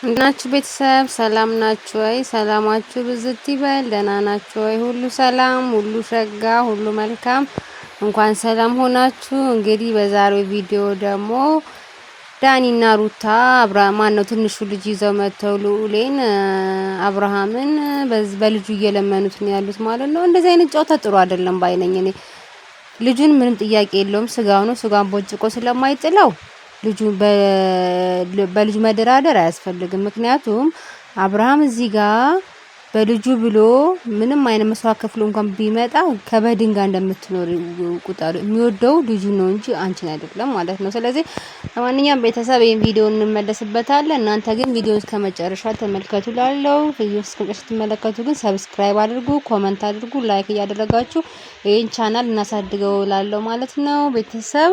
ናችሁ ቤተሰብ ሰላም ናችሁ ወይ? ሰላማችሁ ብዝት ይበል። ደህና ናችሁ ወይ? ሁሉ ሰላም፣ ሁሉ ሸጋ፣ ሁሉ መልካም። እንኳን ሰላም ሆናችሁ። እንግዲህ በዛሬው ቪዲዮ ደግሞ ዳኒና ሩታ ማን ነው ትንሹ ልጅ ይዘው መተው ልዑሌን አብርሃምን በልጁ እየለመኑት ነው ያሉት ማለት ነው። እንደዚህ አይነት ጨዋታ ጥሩ አይደለም ባይነኝ እኔ። ልጁን ምንም ጥያቄ የለውም፣ ስጋው ነው። ስጋን ቦጭቆ ስለማይጥለው ልጁ በልጁ መደራደር አያስፈልግም። ምክንያቱም አብርሃም እዚህ ጋር በልጁ ብሎ ምንም አይነት መስዋዕት ከፍሎ እንኳን ቢመጣ ከበድን ጋር እንደምትኖር ቁጠሩ። የሚወደው ልጁ ነው እንጂ አንቺን አይደለም ማለት ነው። ስለዚህ ለማንኛውም ቤተሰብ ይሄን ቪዲዮ እንመለስበታለን። እናንተ ግን ቪዲዮ እስከ መጨረሻ ተመልከቱ። ላለው ቪዲዮ እስከ መጨረሻ ተመልከቱ። ግን ሰብስክራይብ አድርጉ፣ ኮሜንት አድርጉ፣ ላይክ እያደረጋችሁ ይሄን ቻናል እናሳድገው ላለው ማለት ነው ቤተሰብ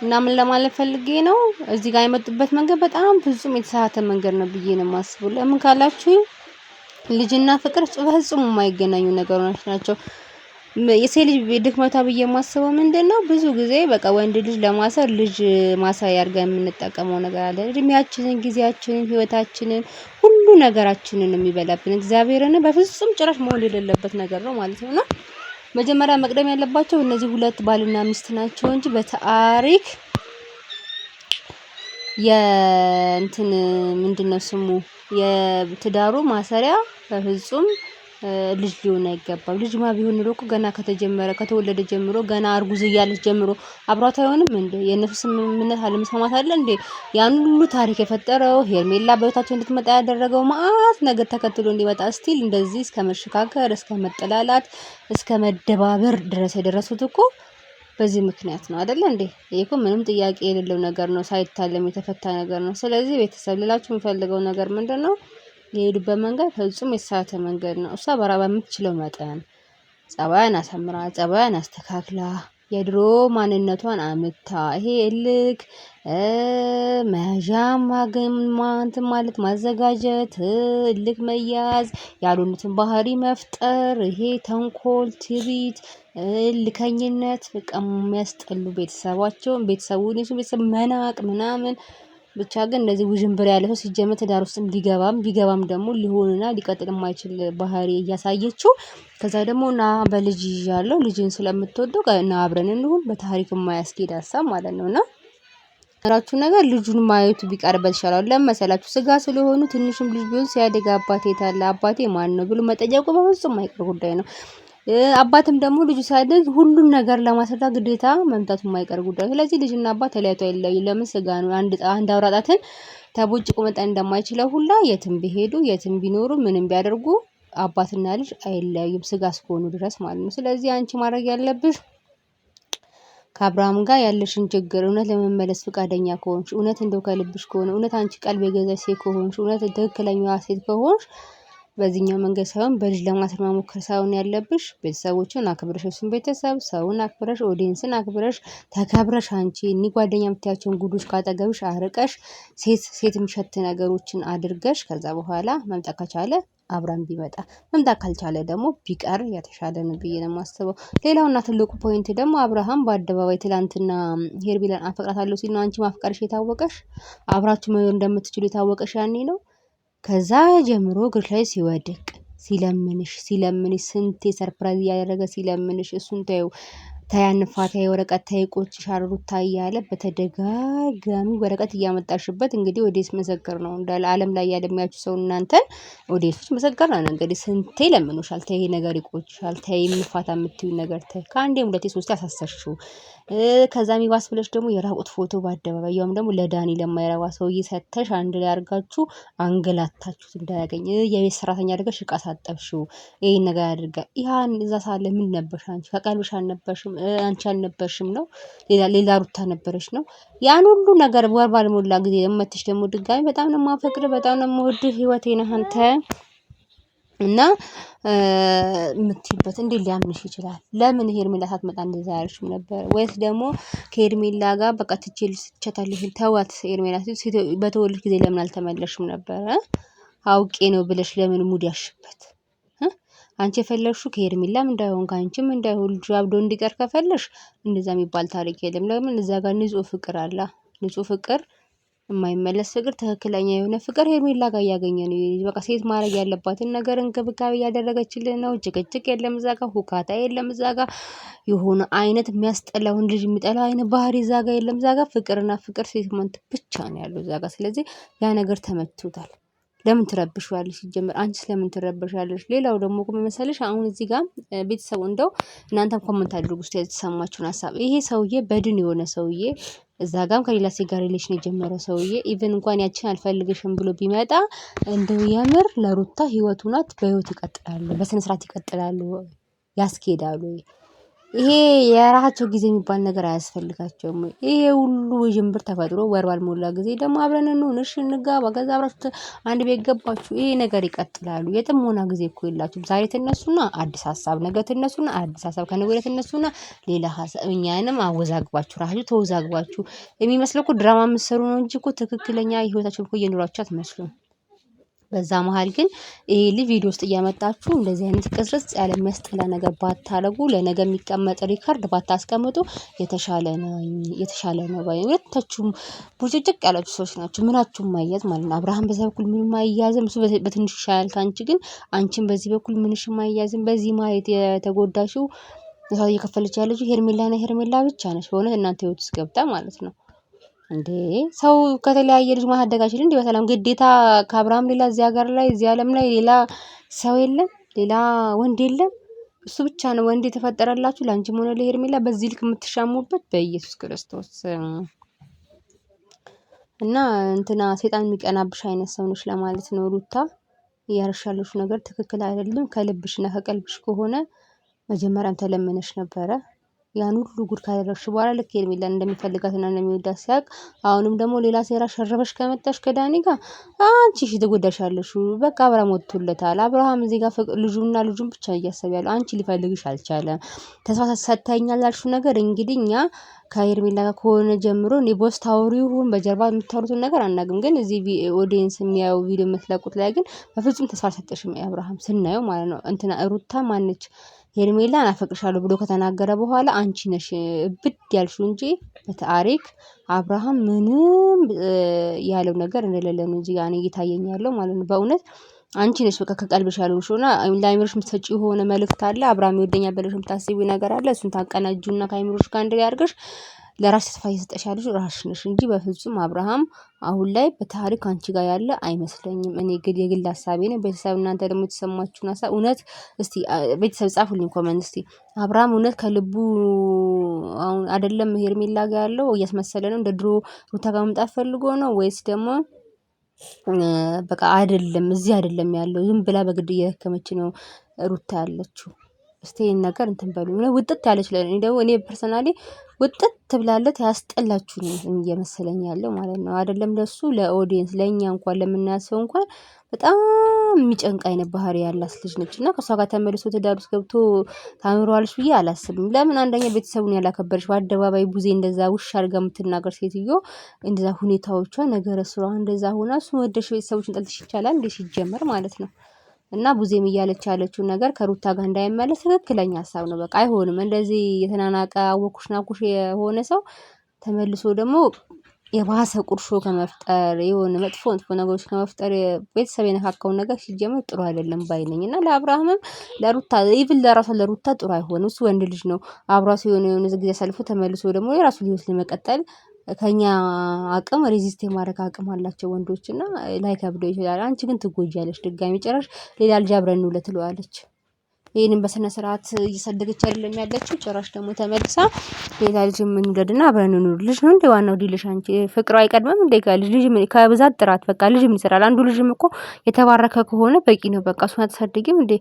እና ምን ለማለት ፈልጌ ነው፣ እዚህ ጋር የመጡበት መንገድ በጣም ፍጹም የተሳሳተ መንገድ ነው ብዬ ነው የማስበው። ለምን ካላችሁ ልጅና ፍቅር ፍጹም የማይገናኙ ነገሮች ናቸው። የሴት ልጅ ድክመቷ ብዬ የማስበው ምንድነው፣ ብዙ ጊዜ በቃ ወንድ ልጅ ለማሰር ልጅ ማሳያ አድርገን የምንጠቀመው ነገር አለ። እድሜያችንን፣ ጊዜያችንን፣ ህይወታችንን፣ ሁሉ ነገራችንን የሚበላብን እግዚአብሔርን በፍጹም ጭራሽ መሆን የሌለበት ነገር ነው ማለት ነውና መጀመሪያ መቅደም ያለባቸው እነዚህ ሁለት ባልና ሚስት ናቸው እንጂ በታሪክ የእንትን ምንድነው ስሙ የትዳሩ ማሰሪያ በፍጹም ልጅ ሊሆን አይገባም። ልጅማ ቢሆን ኑሮ እኮ ገና ከተወለደ ጀምሮ ገና አርጉዝ እያለች ጀምሮ አብሯት አይሆንም እንዴ? የእነሱ ስምምነት አለመስማማት አለ እንዴ? ያን ሁሉ ታሪክ የፈጠረው ሄርሜላ በህይወታቸው እንድትመጣ ያደረገው መዓት ነገር ተከትሎ እንዲመጣ ስቲል እንደዚህ እስከ መሸካከር፣ እስከ መጠላላት፣ እስከ መደባበር ድረስ የደረሱት እኮ በዚህ ምክንያት ነው አይደለ እንዴ? ይሄ እኮ ምንም ጥያቄ የሌለው ነገር ነው፣ ሳይታለም የተፈታ ነገር ነው። ስለዚህ ቤተሰብ ልላችሁ የምፈልገው ነገር ምንድነው፣ የሄዱበት መንገድ ፍጹም የተሳሳተ መንገድ ነው። እሷ በምትችለው መጠን ጸባያን አሳምራ፣ ጸባያን አስተካክላ፣ የድሮ ማንነቷን አምታ ይሄ እልክ መያዣም ማግማት ማለት ማዘጋጀት፣ እልክ መያዝ፣ ያሉትን ባህሪ መፍጠር፣ ይሄ ተንኮል፣ ትዕቢት፣ እልከኝነት በቃ የሚያስጠሉ ቤተሰቡን ቤተሰብ መናቅ ምናምን ብቻ ግን እንደዚህ ውዥንብር ያለ ሰው ሲጀመር ትዳር ውስጥ ቢገባም ደግሞ ሊሆንና ሊቀጥል የማይችል ባህሪ እያሳየችው ከዛ ደግሞ እና በልጅ ይዣለሁ ልጅን ስለምትወደው እና አብረን እንሁን በታሪክ የማያስኬድ ሀሳብ ማለት ነውና ራችሁ ነገር ልጁን ማየቱ ቢቀርበት ይሻላል። ለመሰላችሁ ስጋ ስለሆኑ ትንሽም ልጅ ቢሆን ሲያድግ አባቴ ታለ አባቴ ማን ነው ብሎ መጠየቁ በፍጹም የማይቀር ጉዳይ ነው። አባትም ደግሞ ልጁ ሲያድግ ሁሉን ነገር ለማስረዳት ግዴታ መምጣቱ የማይቀር ጉዳይ። ስለዚህ ልጅና አባት ተለያይቶ አይለያዩም። ለምን ስጋ ነው። አንድ አውራጣትን ተቦጭቆ መጠን እንደማይችለው ሁላ የትም ቢሄዱ የትም ቢኖሩ ምንም ቢያደርጉ አባትና ልጅ አይለያዩም ስጋ እስከሆኑ ድረስ ማለት ነው። ስለዚህ አንቺ ማድረግ ያለብሽ ከአብርሃም ጋር ያለሽን ችግር እውነት ለመመለስ ፈቃደኛ ከሆንሽ፣ እውነት እንደው ከልብሽ ከሆነ፣ እውነት አንቺ ቀልብ የገዛሽ ሴት ከሆንሽ፣ እውነት ትክክለኛዋ ሴት ከሆንሽ በዚህኛው መንገድ ሳይሆን በልጅ ለማሰር መሞከር ሳይሆን ያለብሽ ቤተሰቦችን አክብረሽ፣ እሱን ቤተሰብ ሰውን አክብረሽ፣ ኦዲየንስን አክብረሽ ተከብረሽ አንቺ እኒ ጓደኛ የምትያቸውን ጉዶች ካጠገብሽ አርቀሽ ሴት የሚሸት ነገሮችን አድርገሽ ከዛ በኋላ መምጣት ከቻለ አብራን ቢመጣ መምጣት ካልቻለ ደግሞ ቢቀር የተሻለ ነው ብዬ ነው የማስበው። ሌላውና ትልቁ ፖይንት ደግሞ አብርሃም በአደባባይ ትላንትና ሄርሜላን አፈቅራታለሁ ሲል ነው አንቺ ማፍቀርሽ የታወቀሽ፣ አብራችሁ መኖር እንደምትችሉ የታወቀሽ ያኔ ነው። ከዛ ጀምሮ እግርሽ ላይ ሲወድቅ ሲለምንሽ ስንቴ ሰርፕራይዝ እያደረገ ሲለምንሽ እሱን ተይው ተያንፋታ ወረቀት ተይቆጭሽ አሩታ እያለ በተደጋጋሚ ወረቀት እያመጣሽበት እንግዲህ ኦዲየንስ መሰከር ነው እንዳለ ዓለም ላይ ያለሚያችሁ ሰው እናንተን ኦዲየንሶች መሰከር ነው እንግዲህ ስንቴ ለምኖሻል። ተይ ነገር ይቆጭሻል። ተይ ምፋታ የምትዩ ነገር ተይ። ከአንዴም ሁለቴ ሶስቴ አሳሰርሽው። ከዛ የሚባስ ብለሽ ደግሞ የራቁት ፎቶ በአደባባይ ያውም ደግሞ ለዳኒ ለማይረባ ሰውዬ ሰተሽ አንድ ላይ አድርጋችሁ አንገላታችሁት እንዳያገኝ የቤት ሰራተኛ አድርገሽ እቃ ሳጠብሽው ይሄን ነገር ያድርጋል። ያን እዛ ሳለ ምን ነበርሽ አንቺ? ከቀልብሽ አልነበርሽም። አንቺ አልነበርሽም ነው ሌላ ሩታ ነበረሽ ነው። ያን ሁሉ ነገር ወር ባልሞላ ጊዜ መጥተሽ ደግሞ ድጋሚ በጣም ነው የማፈቅርህ በጣም ነው የምወድህ ህይወቴ ነህ አንተ እና የምትይበት እንዴት ሊያምንሽ ይችላል? ለምን ሄርሜላ ሳትመጣ እንደዛ ያልሽም ነበር? ወይስ ደግሞ ከሄርሜላ ጋር በቃ ትችያታለሽ ተዋት ሄርሜላ በተወለድሽ ጊዜ ለምን አልተመለሽም ነበር? አውቄ ነው ብለሽ ለምን ሙድ ያሽበት? አንቺ የፈለግሽው ከሄርሜላም እንዳይሆን ከአንቺም እንዳይሆን ልጁ አብዶ እንዲቀር ከፈለሽ እንደዛ የሚባል ታሪክ የለም። ለምን እዛ ጋር ንጹህ ፍቅር አለ። ንጹህ ፍቅር የማይመለስ ፍቅር፣ ትክክለኛ የሆነ ፍቅር ሄርሜላ ጋር እያገኘ ነው። በቃ ሴት ማድረግ ያለባትን ነገር እንክብካቤ እያደረገችልን ነው። ጭቅጭቅ የለም እዛ ጋር፣ ሁካታ የለም እዛ ጋር፣ የሆነ አይነት የሚያስጠላውን ልጅ የሚጠላው አይነት ባህሪ እዛ ጋር የለም። እዛ ጋር ፍቅርና ፍቅር ሴትመንት ብቻ ነው ያለው እዛ ጋር። ስለዚህ ያ ነገር ተመችቶታል። ለምን ትረብሺዋለሽ? ሲጀመር አንቺስ ለምን ትረበሻለሽ? ሌላው ደግሞ እኮ ምን መሰለሽ፣ አሁን እዚህ ጋር ቤተሰቡ እንደው እናንተም ኮመንት አድርጉ እስኪ የተሰማችሁን ሀሳብ። ይሄ ሰውዬ በድን የሆነ ሰውዬ እዛ ጋም ከሌላ ሴት ጋር ሪሌሽን የጀመረ ሰውዬ ኢቭን እንኳን ያችን አልፈልግሽም ብሎ ቢመጣ እንደው የምር ለሩታ ህይወቱ ናት። በህይወት ይቀጥላሉ፣ በስነ ስርዓት ይቀጥላሉ፣ ያስኬዳሉ። ይሄ የራሳቸው ጊዜ የሚባል ነገር አያስፈልጋቸውም። ይሄ ሁሉ ውዥንብር ተፈጥሮ ወር ባልሞላ ጊዜ ደግሞ አብረን እንሁን፣ እሺ እንጋባ፣ ከዛ አብራችሁ አንድ ቤት ገባችሁ፣ ይሄ ነገር ይቀጥላሉ። የትም ሆና ጊዜ እኮ የላችሁም። ዛሬ ትነሱና አዲስ ሀሳብ፣ ነገ ትነሱና አዲስ ሀሳብ፣ ከነገ ወዲያ ትነሱና ሌላ ሀሳብ። እኛንም አወዛግባችሁ ራሳችሁ ተወዛግባችሁ የሚመስለው እኮ ድራማ የምትሰሩ ነው እንጂ እኮ ትክክለኛ ህይወታችሁን እኮ እየኖራችሁ አትመስሉም። በዛ መሀል ግን ይሄ ልጅ ቪዲዮ ውስጥ እያመጣችሁ እንደዚህ አይነት ቅርጽ ያለ የሚያስጠላ ነገር ባታረጉ፣ ለነገ የሚቀመጥ ሪካርድ ባታስቀምጡ የተሻለ ነው ባይ። ሁለታችሁም ቡጭጭቅ ያላችሁ ሰዎች ናችሁ። ምናችሁም ማያዝ ማለት ነው። አብርሃም በዛ በኩል ምንም አይያዝም፣ እሱ በትንሹ ይሻላል ከአንቺ። ግን አንቺም በዚህ በኩል ምንሽም አይያዝም። በዚህ ማለት የተጎዳሽው መስዋዕት እየከፈለች ያለችው ሄርሜላ ብቻ ነች። በእውነት እናንተ ህይወት ውስጥ ገብታ ማለት ነው። እንዴ ሰው ከተለያየ ልጅ ማሳደግ አይችልም እንዴ? በሰላም ግዴታ ከአብርሃም ሌላ እዚህ ሀገር ላይ እዚህ ዓለም ላይ ሌላ ሰው የለም? ሌላ ወንድ የለም? እሱ ብቻ ነው ወንድ የተፈጠረላችሁ ለአንቺም ሆነ ለሄርሜላ በዚህ ልክ የምትሻሙበት? በኢየሱስ ክርስቶስ እና እንትና ሴጣን የሚቀናብሽ አይነት ሰው ነሽ ለማለት ነው ሩታ። እያረሻለሽ ነገር ትክክል አይደለም። ከልብሽና ከቀልብሽ ከሆነ መጀመሪያም ተለመነሽ ነበረ። ያን ሁሉ ጉድ ካደረግሽ በኋላ ልክ ሄርሜላን እንደሚፈልጋትና እንደሚወዳት ሲያውቅ አሁንም ደግሞ ሌላ ሴራ ሸረበሽ ከመጣሽ ከዳኒ ጋር አንቺ እሺ ትጎዳሻለሽ። በቃ አብርሃም ወጥቶለታል። አብርሃም እዚህ ጋር ልጁና ልጁን ብቻ እያሰብ ያለው አንቺ ሊፈልግሽ አልቻለም። ተስፋ ሰጥተኸኛል ያልሽው ነገር እንግዲህ እኛ ከሄርሜላ ጋር ከሆነ ጀምሮ እኔ በውስጥ ታወሩ ይሁን በጀርባ የምታወሩትን ነገር አናውቅም፣ ግን እዚህ ኦዲየንስ የሚያየው ቪዲዮ የምትለቁት ላይ ግን በፍጹም ተስፋ አልሰጠሽም አብርሃም ስናየው ማለት ነው። እንትና ሩታ ማነች ሄርሜላን አፈቅርሻለሁ ብሎ ከተናገረ በኋላ አንቺ ነሽ ብድ ያልሽው እንጂ በታሪክ አብርሃም ምንም ያለው ነገር እንደሌለ ነው እዚህ ጋር እየታየኝ ያለው ማለት ነው። በእውነት አንቺ ነሽ በቃ ከቀልብሽ ያልሆንሽውና ለአይምሮሽ የምትሰጪው የሆነ መልእክት አለ። አብርሃም ይወደኛል ብለሽ የምታስቢው ነገር አለ። እሱን ታቀናጁና ከአይምሮሽ ጋር አንድ ላይ አድርገሽ ለራስ ተስፋ እየሰጠሽ ያለሽ ራስሽ ነሽ እንጂ በፍጹም አብርሃም አሁን ላይ በታሪክ አንቺ ጋር ያለ አይመስለኝም። እኔ የግል ሀሳቤ ነው። ቤተሰብ እናንተ ደግሞ የተሰማችሁን ሀሳብ እውነት እስቲ ቤተሰብ ጻፉልኝ ኮመንት። እስቲ አብርሃም እውነት ከልቡ አሁን አይደለም ሄርሜላ ጋር ያለው እያስመሰለ ነው እንደ ድሮ ሩታ ጋር መምጣት ፈልጎ ነው ወይስ ደግሞ በቃ አይደለም እዚህ አይደለም ያለው ዝም ብላ በግድ እየደከመች ነው ሩታ ያለችው? እስቲ ይሄን ነገር እንትን በሉ። ውጥት ያለች ለኔ ደግሞ እኔ ፐርሰናሊ ውጥት ትብላለት ያስጠላችሁ ነው እየመሰለኝ ያለው ማለት ነው። አይደለም ለሱ ለኦዲየንስ ለኛ እንኳን ለምናያሰው እንኳን በጣም የሚጨንቅ አይነት ባህሪ ያላት ልጅ ነች እና ከሷ ጋር ተመልሶ ትዳር ውስጥ ገብቶ ታምሯልሽ ብዬ አላስብም። ለምን አንደኛ ቤተሰቡን ያላከበረች በአደባባይ ቡዜ እንደዛ ውሻ አድርጋ የምትናገር ሴትዮ እንደዛ ሁኔታዎቿ ነገረ ስራዋ እንደዛ ሆና እሱ ወደሽ ቤተሰቦችን ጠልተሽ ይቻላል እንዴ ሲጀመር ማለት ነው። እና ቡዜም እያለች ያለችው ነገር ከሩታ ጋር እንዳይመለስ ትክክለኛ ሀሳብ ነው። በቃ አይሆንም እንደዚህ የተናናቀ አወኩሽ ናኩሽ የሆነ ሰው ተመልሶ ደግሞ የባሰ ቁርሾ ከመፍጠር የሆነ መጥፎ ነገሮች ከመፍጠር ቤተሰብ የነካካውን ነገር ሲጀመር ጥሩ አይደለም ባይ ነኝ። እና ለአብርሃምም ለሩታ ኢቭን ለራሷ ለሩታ ጥሩ አይሆንም። እሱ ወንድ ልጅ ነው። አብሯ የሆነ ጊዜ አሳልፎ ተመልሶ ደግሞ የራሱ ህይወት ለመቀጠል ከኛ አቅም ሬዚስት የማድረግ አቅም አላቸው ወንዶች እና ላይከብደው ይችላል። አንቺ ግን ትጎጃለሽ። ድጋሚ ጭራሽ ሌላ ልጅ አብረን እንውለድ ትለዋለች። ይሄንን በስነ ስርዓት እየሰደገች አይደለም ያለችው። ጭራሽ ደግሞ ተመልሳ ሌላ ልጅ እንውለድና አብረን እንኑር። ልጅ ነው እንዴ ዋናው ዲልሽ? አንቺ ፍቅሩ አይቀድምም እንዴ? ልጅ ከብዛት ጥራት በቃ ልጅ ምን ይሰራል? አንዱ ልጅም እኮ የተባረከ ከሆነ በቂ ነው። በቃ እሱን አትሰድጊም እንዴ?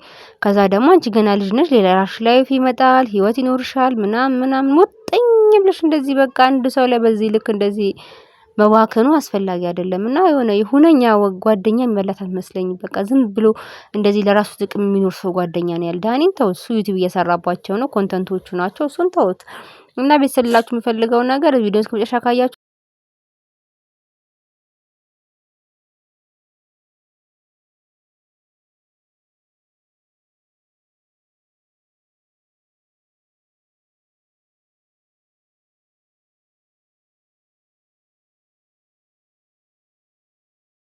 ከዛ ደግሞ አንቺ ገና ልጅ ነሽ። ሌላ ራስሽ ላይፍ ይመጣል፣ ህይወት ይኖርሻል ምናምን ሞጠኝ ብለሽ እንደዚህ በቃ አንድ ሰው ላይ በዚህ ልክ እንደዚህ መባከኑ አስፈላጊ አይደለም። እና የሆነ ሁነኛ ጓደኛ የሚበላት አልመስለኝም። በቃ ዝም ብሎ እንደዚህ ለራሱ ጥቅም የሚኖር ሰው ጓደኛ ነው ያለ። ዳኒን ተውት፣ እሱ ዩቲዩብ እየሰራባቸው ነው፣ ኮንተንቶቹ ናቸው፣ እሱን ተውት። እና ቤተሰብ ላችሁ የምፈልገው ነገር ቪዲዮን እስከ መጨረሻ ካያችሁ